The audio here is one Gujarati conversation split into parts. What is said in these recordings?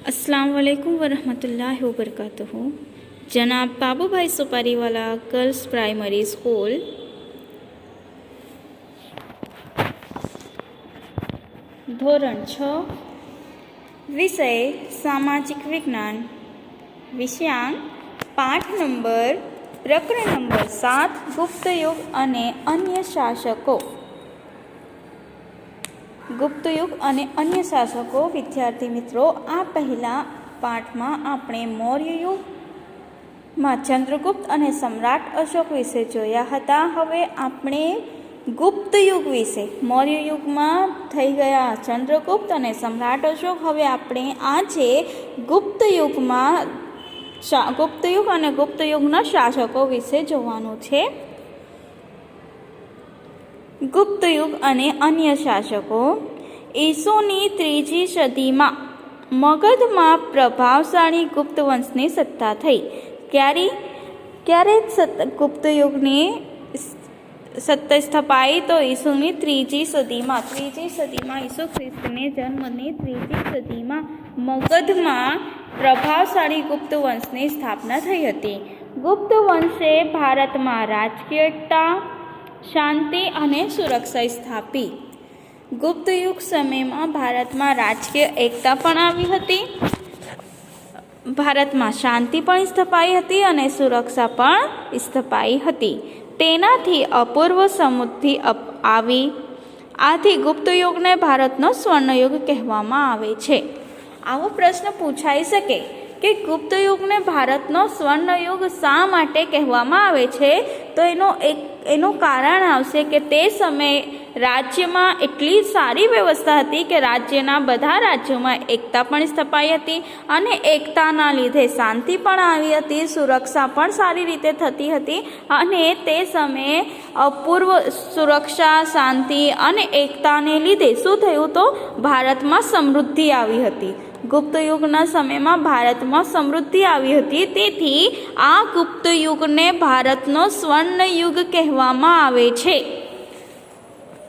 अस्सलाम वालेकुम वरहमतुल्लाहि वबरकातुहू। जनाब बाबूभाई सुपारीवाला गर्ल्स प्राइमरी स्कूल, धोरण 6, विषय सामाजिक विज्ञान, विषयांक पाठ नंबर प्रकरण नंबर 7 गुप्त युग अने अन्य शासको। गुप्त युग अने अन्य शासको। विद्यार्थी मित्रों, आ पहला पाठ में आपणे मौर्य युग में चंद्रगुप्त अने सम्राट अशोक विषे जोया हता। हवे आपणे गुप्त युग विषे, मौर्य युग में थई गया चंद्रगुप्त अने सम्राट अशोक। हवे आपणे आजे गुप्त युग में गुप्त युग अने गुप्त युगना शासको विषे जोवानुं छे। गुप्त युग अने अन्य शासको। ईसुनी 3જી સદીમાં મગધમાં પ્રભાવશાળી ગુપ્ત વંશની સત્તા થઈ। ક્યારે ગુપ્ત યુગની સત્તા સ્થપાઈ? તો ઈસુની 3જી સદીમાં। 3જી સદીમાં ઈસુ ખ્રિસ્તને જન્મની 3જી સદીમાં મગધમાં પ્રભાવશાળી ગુપ્ત વંશની સ્થાપના થઈ હતી। ગુપ્ત વંશે ભારતમાં રાજકીય એકતા, શાંતિ અને સુરક્ષા સ્થાપી। गुप्त युग समय में भारत में राजकीय एकता पण आवी हती, भारत में शांति पण स्थापाई हती अने सुरक्षा पण स्थापाई हती। तेनाथी अपूर्व समृद्धि आवी। आथी गुप्त युग ने भारतनो स्वर्णयुग कहेवामां आवे छे। आवो प्रश्न पूछाई सके कि गुप्त युग ने भारतनो स्वर्णयुग शा माटे कहेवामां आवे छे? तो एनो कारण आवशे कि ते समय राज्य में एटली सारी व्यवस्था हती कि राज्यना बधा राज्यों में एकता पण स्थापाई हती अने एकताना लीधे शांति पण आवी हती, सुरक्षा पण सारी रीते थती हती अने ते समये अपूर्व सुरक्षा, शांति अने एकताने लीधे शुं थयुं? तो भारत में समृद्धि आवी हती। गुप्त युगना समय में भारत में समृद्धि आवी हती, तेथी आ गुप्त युग ने भारतनो स्वर्ण युग कहेवामां आवे छे।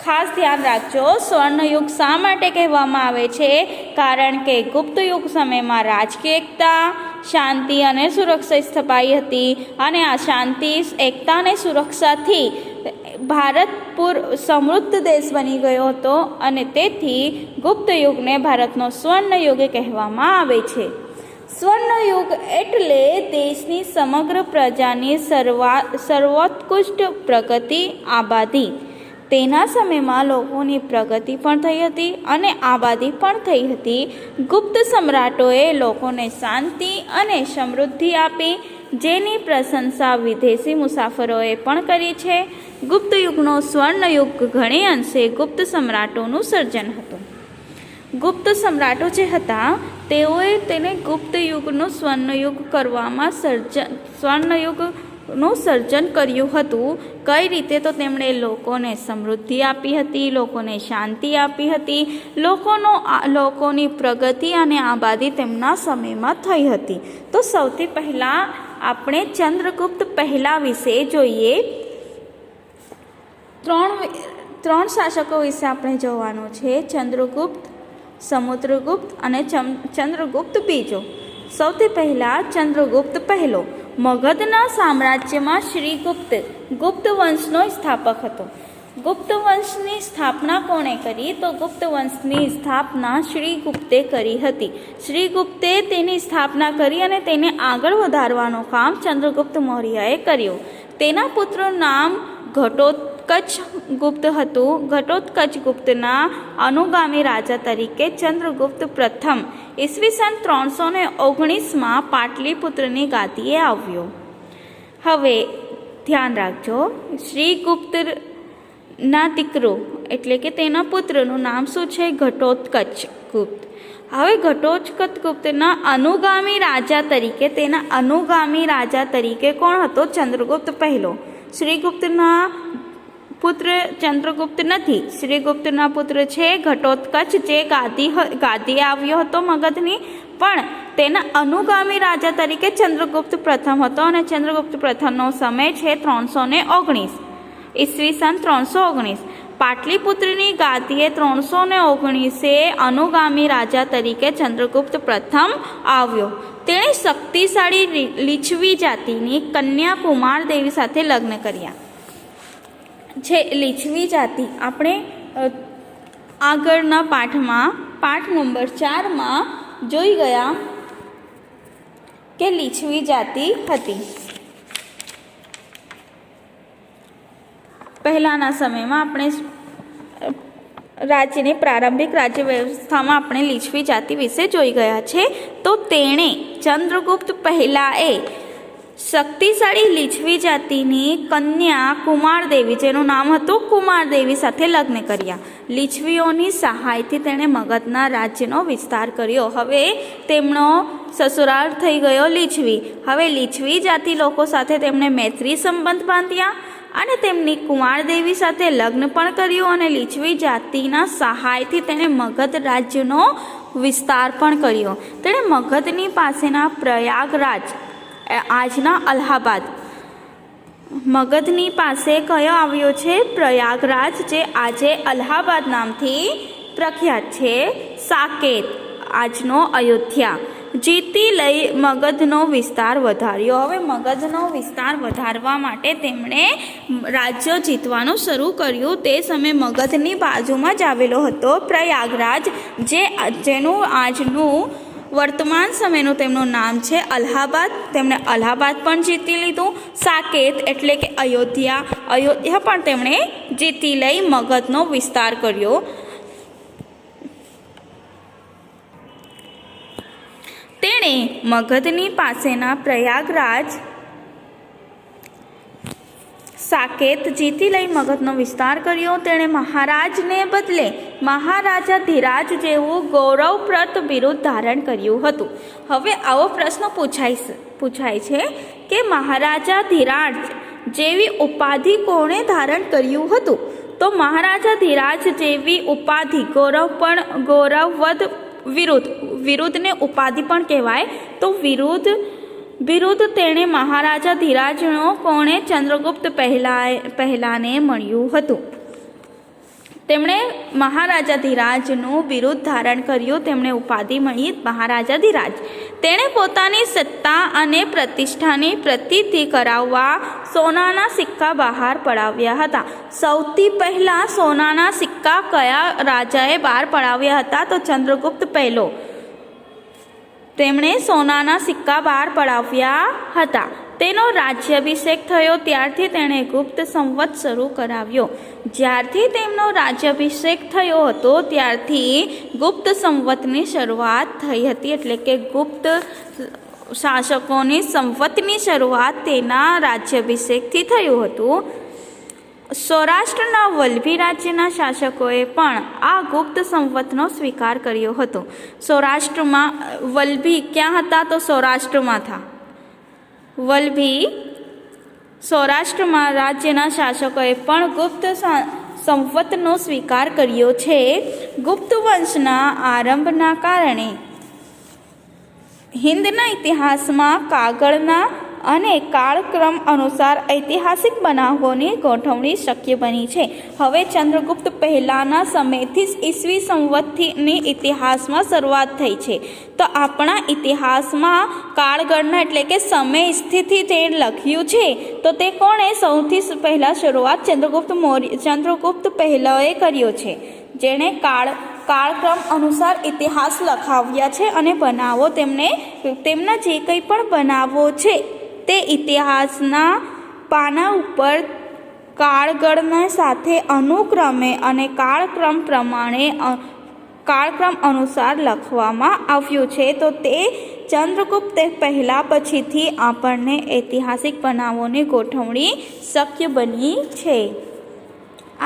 खास ध्यान राखजो, स्वर्ण युग शा माटे कहेवामां आवे छे? कारण के गुप्त युग समय में राजकीय एकता, शांति अने सुरक्षा स्थापाई हती अने आ शांति, एकता अने सुरक्षाथी भारत समृद्ध देश बनी गयो हतो अने तेथी गुप्त युग ने भारतनो स्वर्ण युग कहेवामां आवे छे। स्वर्ण युग एटले देशनी समग्र प्रजानी सर्वोत्कृष्ट प्रगति, आबादी। तेना समय में लोगोनी प्रगति पण थई हती अने आबादी पण थई हती। गुप्त सम्राटोए लोकोने शांति अने समृद्धि आपी, जेनी प्रशंसा विदेशी मुसाफरोए पण करी छे। गुप्त युगनो स्वर्ण युग घणे अंशे गुप्त सम्राटोनुं सर्जन हतुं। गुप्त सम्राटो जे हता तेओए तेने गुप्त युगनो स्वर्ण युग करवामां स्वर्ण युगનું સર્જન કર્યું હતું। કઈ રીતે? તો તેમણે લોકોને સમૃદ્ધિ આપી હતી, લોકોને શાંતિ આપી હતી, લોકોની પ્રગતિ અને આબાદી તેમના સમયમાં થઈ હતી। તો સૌથી પહેલાં આપણે ચંદ્રગુપ્ત પહેલા વિશે જોઈએ। ત્રણ શાસકો વિશે આપણે જોવાનું છે, ચંદ્રગુપ્ત, સમુદ્રગુપ્ત અને ચંદ્રગુપ્ત બીજો। સૌથી પહેલાં ચંદ્રગુપ્ત પહેલો મગધના સામ્રાજ્યમાં શ્રીગુપ્ત ગુપ્ત વંશનો સ્થાપક હતો। ગુપ્ત વંશની સ્થાપના કોણે કરી? તો ગુપ્ત વંશની સ્થાપના શ્રીગુપ્તે કરી હતી। શ્રીગુપ્તે તેની સ્થાપના કરી અને તેને આગળ વધારવાનું કામ ચંદ્રગુપ્ત મૌર્યએ કર્યું। તેના પુત્રનું નામ ઘટોત્કચ ગુપ્ત હતું। ઘટોત્કચ ગુપ્તના અનુગામી રાજા તરીકે ચંદ્રગુપ્ત પ્રથમ ઈસવીસન 319 में पाटलिपुत्रनी गादीए आव्यो। हवे ध्यान राखजो, श्रीगुप्तना दीकरो एटले के तेना पुत्रनुं नाम शुं छे? घटोत्कच गुप्त। हवे घटोत्कच गुप्तना अनुगामी राजा तरीके कोण हतो? चंद्रगुप्त पहलो। श्रीगुप्तना पुत्र चंद्रगुप्त नहीं, श्रीगुप्तना पुत्र छे घटोत्कच, जे गादी આવ્યો હતો મગધની, પણ તેના અનુગામી રાજા તરીકે ચંદ્રગુપ્ત પ્રથમ હતો અને ચંદ્રગુપ્ત પ્રથમનો સમય છે 319 ઈસવીસન 319। પાટલીપુત્રની ગાદીએ 319 અનુગામી રાજા તરીકે ચંદ્રગુપ્ત પ્રથમ આવ્યો. તેણે શક્તિશાળી લીછવી જાતિની કન્યા કુમારદેવી સાથે લગ્ન કર્યા. જે લીછવી જાતિ આપણે આગળના પાઠમાં પાઠ નંબર 4માં જોઈ ગયા કે લીછવી જાતિ હતી. પહેલાંના સમયમાં આપણે રાજ્યની પ્રારંભિક રાજ્ય વ્યવસ્થામાં આપણે લીછવી જાતિ વિશે જોઈ ગયા છે. તો તેણે ચંદ્રગુપ્ત પહેલાએ શક્તિશાળી લીછવી જાતિની કન્યા કુમારદેવી, જેનું નામ હતું કુમારદેવી, સાથે લગ્ન કર્યા. લીછવીઓની સહાયથી તેણે મગધના રાજ્યનો વિસ્તાર કર્યો. હવે તેમનો સસુરાલ થઈ ગયો લીછવી. હવે લીછવી જાતિ લોકો સાથે તેમણે મૈત્રી સંબંધ બાંધ્યા અને તેમની કુમારદેવી સાથે લગ્ન પણ કર્યું અને લીછવી જાતિના સહાયથી તેણે મગધ રાજ્યનો વિસ્તાર પણ કર્યો. તેણે મગધની પાસેના પ્રયાગરાજ, આજના અલ્હાબાદ, મગધની પાસે કયો આવ્યો છે? પ્રયાગરાજ, જે આજે અલ્હાબાદ નામથી પ્રખ્યાત છે. સાકેત, આજનો અયોધ્યા, જીતી લઈ મગધનો વિસ્તાર વધાર્યો. હવે મગધનો વિસ્તાર વધારવા માટે તેમણે રાજ્ય જીતવાનું શરૂ કર્યું. તે સમયે મગધની બાજુમાં જ આવેલો હતો પ્રયાગરાજ, જેનું આજનું વર્તમાન સમયનું તેમનું નામ છે અલ્હાબાદ. તેમણે અલ્હાબાદ પણ જીતી લીધું. સાકેત એટલે કે અયોધ્યા પણ તેમણે જીતી લઈ મગધનો વિસ્તાર કર્યો. તેણે મગધની પાસેના પ્રયાગરાજ, સાકેત જીતી લઈ મગધનો વિસ્તાર કર્યો. તેણે મહારાજને બદલે મહારાજા ધીરાજ જેવું ગૌરવપ્રદ બિરુદ ધારણ કર્યું હતું. હવે આવો પ્રશ્ન પૂછાય છે કે મહારાજા ધીરાજ જેવી ઉપાધિ કોણે ધારણ કર્યું હતું? તો મહારાજા ધીરાજ જેવી ઉપાધિ ગૌરવવદ વિરુદ્ધને ઉપાધિ પણ કહેવાય. તો વિરુદ્ધ તેણે મહારાજા ધીરાજનો કોણે? ચંદ્રગુપ્ત પહેલાને મળ્યું હતું. તેમણે મહારાજા ધીરાજનું બિરુદ ધારણ કર્યું. તેમણે ઉપાધિ મળી મહારાજા ધીરાજ. તેણે પોતાની સત્તા અને પ્રતિષ્ઠાની પ્રતીતિ કરાવવા સોનાના સિક્કા બહાર પડાવ્યા હતા. સૌથી પહેલા સોનાના સિક્કા કયા રાજાએ બહાર પડાવ્યા હતા? તો ચંદ્રગુપ્ત પહેલો. તેમણે સોનાના સિક્કા બહાર પડાવ્યા હતા. તેનો રાજ્યાભિષેક થયો ત્યારથી તેણે ગુપ્ત સંવત શરૂ કરાવ્યો. જ્યારથી તેમનો રાજ્યાભિષેક થયો હતો ત્યારથી ગુપ્ત સંવતની શરૂઆત થઈ હતી. એટલે કે ગુપ્ત શાસકોની સંવતની શરૂઆત તેના રાજ્યાભિષેકથી થયું હતું. સૌરાષ્ટ્રના વલ્લભી રાજ્યના શાસકોએ પણ આ ગુપ્ત સંવતનો સ્વીકાર કર્યો હતો. સૌરાષ્ટ્રમાં વલ્લભી ક્યાં હતા? તો સૌરાષ્ટ્રમાં હતા. વલ્લભી સૌરાષ્ટ્રમાં રાજ્યના શાસકોએ પણ ગુપ્ત સંવતનો સ્વીકાર કર્યો છે. ગુપ્ત વંશના આરંભના કારણે હિંદના ઇતિહાસમાં કાગળના અને કાળક્રમ અનુસાર ઐતિહાસિક બનાવોની ગોઠવણી શક્ય બની છે. હવે ચંદ્રગુપ્ત પહેલાના સમયથી જ ઈસવી સંવતની ઇતિહાસમાં શરૂઆત થઈ છે. તો આપણા ઇતિહાસમાં કાળગણના એટલે કે સમય સ્થિતિ જે લખ્યું છે તો તે કોણે સૌથી પહેલાં શરૂઆત ચંદ્રગુપ્ત પહેલાએ કર્યો છે, જેણે કાળક્રમ અનુસાર ઇતિહાસ લખાવ્યા છે અને બનાવો તેમના જે કંઈ પણ બનાવો છે તે ઇતિહાસના પાના ઉપર કાળગણના સાથે અનુક્રમે અને કાળક્રમ અનુસાર લખવામાં આવ્યું છે. તો તે ચંદ્રગુપ્ત પહેલાં પછીથી આપણને ઐતિહાસિક બનાવોની ગોઠવણી શક્ય બની છે.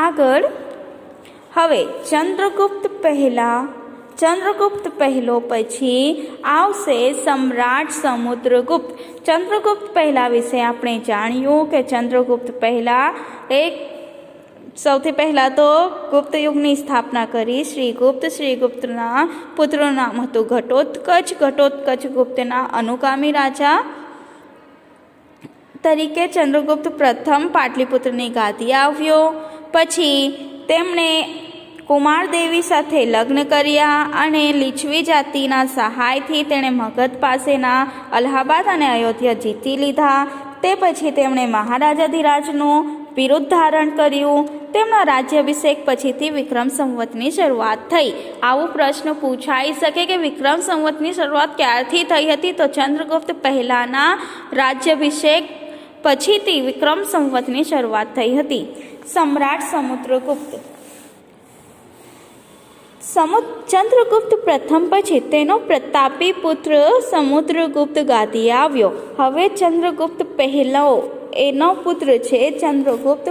આગળ હવે ચંદ્રગુપ્ત પહેલો પછી આવશે સમ્રાટ સમુદ્રગુપ્ત. ચંદ્રગુપ્ત પહેલા વિશે આપણે જાણ્યું કે ચંદ્રગુપ્ત પહેલા સૌથી પહેલાં તો ગુપ્ત યુગની સ્થાપના કરી. શ્રીગુપ્તના પુત્રનું નામ હતું ઘટોત્કચ ગુપ્તના અનુગામી રાજા તરીકે ચંદ્રગુપ્ત પ્રથમ પાટલીપુત્રની ગાદી આવ્યો. પછી તેમણે કુમારદેવી સાથે લગ્ન કર્યા અને લીછવી જાતિના સહાયથી તેણે મગધ પાસેના અલ્હાબાદ અને અયોધ્યા જીતી લીધા. તે પછી તેમણે મહારાજાધિરાજનું બિરુદ ધારણ કર્યું. તેમના રાજ્યાભિષેક પછીથી વિક્રમ સંવતની શરૂઆત થઈ. આવો પ્રશ્ન પૂછાઈ શકે કે વિક્રમ સંવતની શરૂઆત ક્યારથી થઈ હતી? તો ચંદ્રગુપ્ત પહેલાંના રાજ્યાભિષેક પછીથી વિક્રમ સંવતની શરૂઆત થઈ હતી. સમ્રાટ સમુદ્રગુપ્ત. ચંદ્રગુપ્ત પ્રથમ પછી તેનો પ્રતાપી પુત્ર સમુદ્રગુપ્ત ગાદીએ આવ્યો. હવે ચંદ્રગુપ્ત પહેલો એનો પુત્ર છે. ચંદ્રગુપ્ત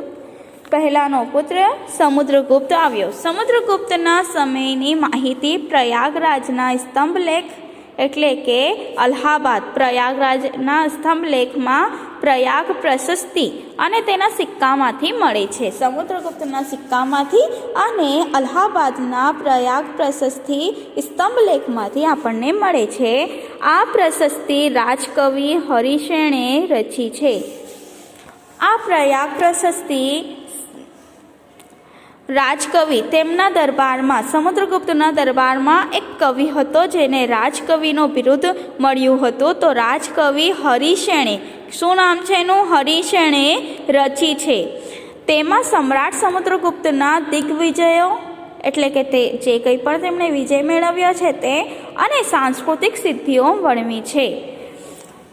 પહેલાનો પુત્ર સમુદ્રગુપ્ત આવ્યો. સમુદ્રગુપ્તના સમયની માહિતી પ્રયાગરાજના સ્તંભલેખ એટલે કે અલ્હાબાદ પ્રયાગરાજના સ્તંભલેખમાં પ્રયાગ પ્રશસ્તિ અને તેના સિક્કામાંથી મળે છે. સમુદ્રગુપ્તના સિક્કામાંથી અને અલ્હાબાદના પ્રયાગ પ્રશસ્તિ સ્તંભલેખમાંથી આપણને મળે છે. આ પ્રશસ્તિ રાજકવિ હરિસેણે રચી છે. આ પ્રયાગ પ્રશસ્તિ રાજકવિ તેમના દરબારમાં સમુદ્રગુપ્તના દરબારમાં એક કવિ હતો જેને રાજકવિનો બિરુદ મળ્યું હતું. તો રાજકવિ હરિસેણે, શું નામ છે એનું? હરિસેણે રચી છે. તેમાં સમ્રાટ સમુદ્રગુપ્તના દિગ્વિજયો એટલે કે તે જે કંઈ પણ તેમણે વિજય મેળવ્યો છે તે અને સાંસ્કૃતિક સિદ્ધિઓ વર્ણવી છે.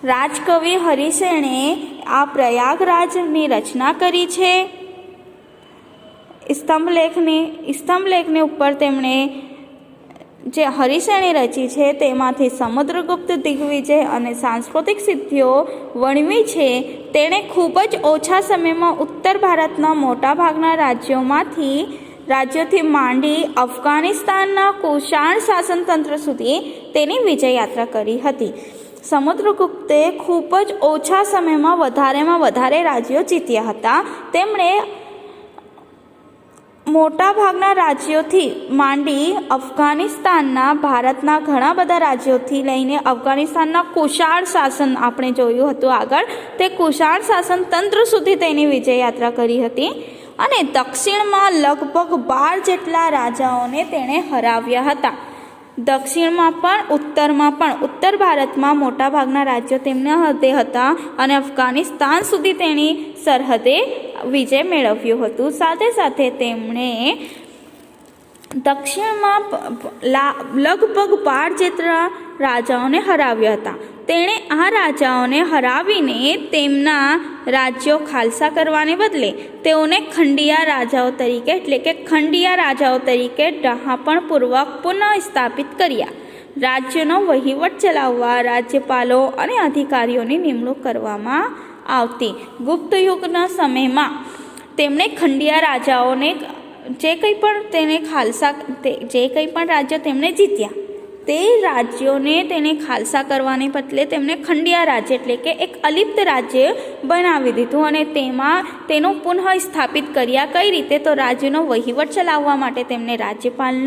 રાજકવિ હરિસેણે આ પ્રયાગરાજની રચના કરી છે. સ્તંભલેખની ઉપર તેમણે જે હરિસેણે રચી છે તેમાંથી સમુદ્રગુપ્ત દિગ્વિજય અને સાંસ્કૃતિક સિદ્ધિઓ વર્ણવી છે. તેણે ખૂબ જ ઓછા સમયમાં ઉત્તર ભારતના મોટાભાગના રાજ્યોથી માંડી અફઘાનિસ્તાનના કુષાણ શાસનતંત્ર સુધી તેની વિજય યાત્રા કરી હતી. સમુદ્રગુપ્તે ખૂબ જ ઓછા સમયમાં વધારેમાં વધારે રાજ્યો જીત્યા હતા. તેમણે મોટાભાગના રાજ્યોથી માંડી અફઘાનિસ્તાનના ભારતના ઘણા બધા રાજ્યોથી લઈને અફઘાનિસ્તાનના કુષાણ શાસન આપણે જોયું હતું આગળ, તે કુષાણ શાસન તંત્ર સુધી તેની વિજય યાત્રા કરી હતી અને દક્ષિણમાં લગભગ 12 જેટલા રાજાઓને તેણે હરાવ્યા હતા. દક્ષિણમાં પણ ઉત્તર ભારતમાં મોટાભાગના રાજ્યો તેમના હદે હતા અને અફઘાનિસ્તાન સુધી તેની સરહદે વિજય મેળવ્યું હતું. સાથે સાથે તેમણે દક્ષિણમાં લગભગ 12 જેટલા રાજાઓને હરાવ્યા હતા. તેણે આ રાજાઓને હરાવીને તેમના રાજ્યો ખાલસા કરવાને બદલે તેઓને ખંડિયા રાજાઓ તરીકે એટલે કે ખંડિયા રાજાઓ તરીકે ડહાપણપૂર્વક પુનઃ સ્થાપિત કર્યા. રાજ્યનો વહીવટ ચલાવવા રાજ્યપાલો અને અધિકારીઓની નિમણૂક કરવામાં આવતી. ગુપ્ત યુગના સમયમાં તેમણે ખંડિયા રાજાઓને જે કંઈ પણ રાજ્યો તેમણે જીત્યા તે રાજ્યોને તેને ખાલસા કરવાને બદલે તેમને ખંડિયા રાજ્ય એટલે કે એક અલિપ્ત રાજ્ય બનાવી દીધું અને તેનું પુનઃ સ્થાપિત કર્યા. કઈ રીતે? તો રાજ્યનો વહીવટ ચલાવવા માટે તેમને રાજ્યપાલ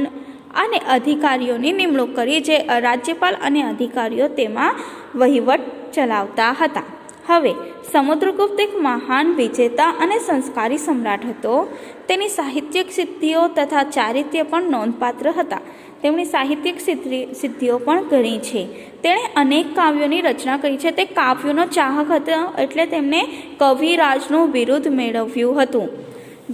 અને અધિકારીઓની નિમણૂક કરી. જે રાજ્યપાલ અને અધિકારીઓ તેમાં વહીવટ ચલાવતા હતા. હવે સમુદ્રગુપ્ત એક મહાન વિજેતા અને સંસ્કારી સમ્રાટ હતો. તેની સાહિત્યિક સિદ્ધિઓ તથા ચારિત્ર્ય પણ નોંધપાત્ર હતા. તેમની સાહિત્યિક સિદ્ધિઓ પણ ઘણી છે. તેણે અનેક કાવ્યોની રચના કરી છે. તે કાવ્યોનો ચાહક હતો એટલે તેમને કવિરાજનું બિરુદ મેળવ્યું હતું.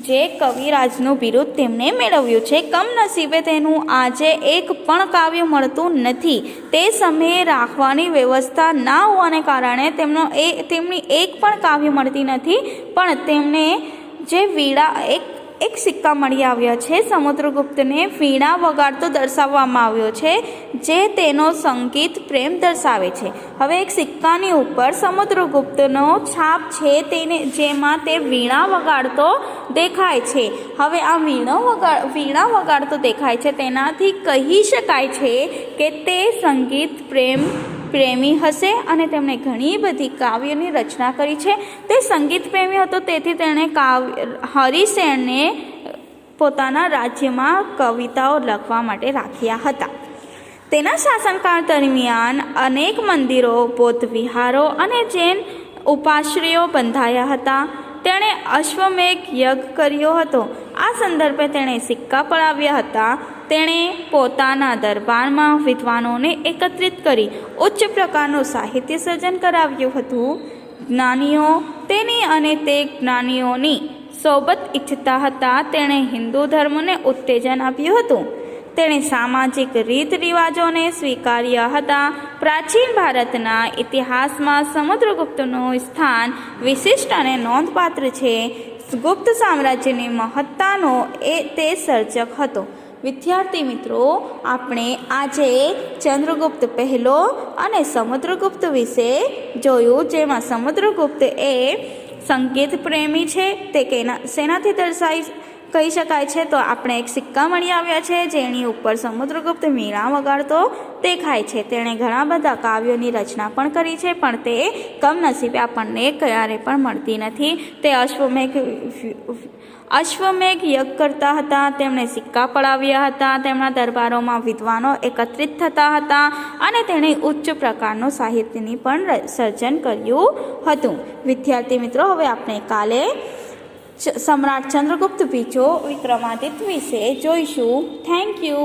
જે કવિરાજનું બિરુદ તેમણે મેળવ્યું છે. કમનસીબે તેનું આજે એક પણ કાવ્ય મળતું નથી. તે સમયે રાખવાની વ્યવસ્થા ના હોવાને કારણે તેમની એક પણ કાવ્ય મળતી નથી. પણ તેમને જે એક સિક્કા મળી આવ્યા છે. સમુદ્રગુપ્તને વીણા વગાડતો દર્શાવવામાં આવ્યો છે જે તેનો સંગીત પ્રેમ દર્શાવે છે. હવે એક સિક્કાની ઉપર સમુદ્રગુપ્તનો છાપ છે જેમાં તે વીણા વગાડતો દેખાય છે. હવે આ વીણા વગાડતો દેખાય છે તેનાથી કહી શકાય છે કે તે સંગીત પ્રેમી હશે અને તેમણે ઘણી બધી કાવ્યોની રચના કરી છે. તે સંગીત પ્રેમી હતો તેથી તેણે હરિસેણને પોતાના રાજ્યમાં કવિતાઓ લખવા માટે રાખ્યા હતા. તેના શાસનકાળ દરમિયાન અનેક મંદિરો, બૌદ્ધ વિહારો અને જૈન ઉપાશ્રયો બંધાયા હતા. તેણે અશ્વમેઘ યજ્ઞ કર્યો હતો. આ સંદર્ભે તેણે સિક્કા પડાવ્યા હતા. તેણે પોતાના દરબારમાં વિદ્વાનોને એકત્રિત કરી ઉચ્ચ પ્રકારનું સાહિત્ય સર્જન કરાવ્યું હતું. જ્ઞાનીઓ તેની અને તે જ્ઞાનીઓની સોબત ઈચ્છતા હતા. તેણે હિન્દુ ધર્મને ઉત્તેજન આપ્યું હતું. તેણે સામાજિક રીત રિવાજોને સ્વીકાર્યા હતા. પ્રાચીન ભારતના ઇતિહાસમાં સમુદ્રગુપ્તનું સ્થાન વિશિષ્ટ અને નોંધપાત્ર છે. ગુપ્ત સામ્રાજ્યની મહત્તાનો તે સર્જક હતો. વિદ્યાર્થી મિત્રો, આપણે આજે ચંદ્રગુપ્ત પહેલો અને સમુદ્રગુપ્ત વિશે જોયું, જેમાં સમુદ્રગુપ્ત એ સંગીત પ્રેમી છે. તે શેનાથી કહી શકાય છે? તો આપણે એક સિક્કા મળી આવ્યા છે જેની ઉપર સમુદ્રગુપ્ત વીણા વગાડતો દેખાય છે. તેણે ઘણા બધા કાવ્યોની રચના પણ કરી છે, પણ તે કમનસીબે આપણને ક્યારે પણ મળતી નથી. તે અશ્વમેઘ યજ્ઞ કરતા હતા. તેમણે સિક્કા પડાવ્યા હતા. તેમના દરબારોમાં વિદ્વાનો એકત્રિત થતા હતા અને તેણે ઉચ્ચ પ્રકારનું સાહિત્યની પણ સર્જન કર્યું હતું. વિદ્યાર્થી મિત્રો, હવે આપણે કાલે સમ્રાટ ચંદ્રગુપ્ત બીજો વિક્રમાદિત્ય વિશે જોઈશું. Thank you.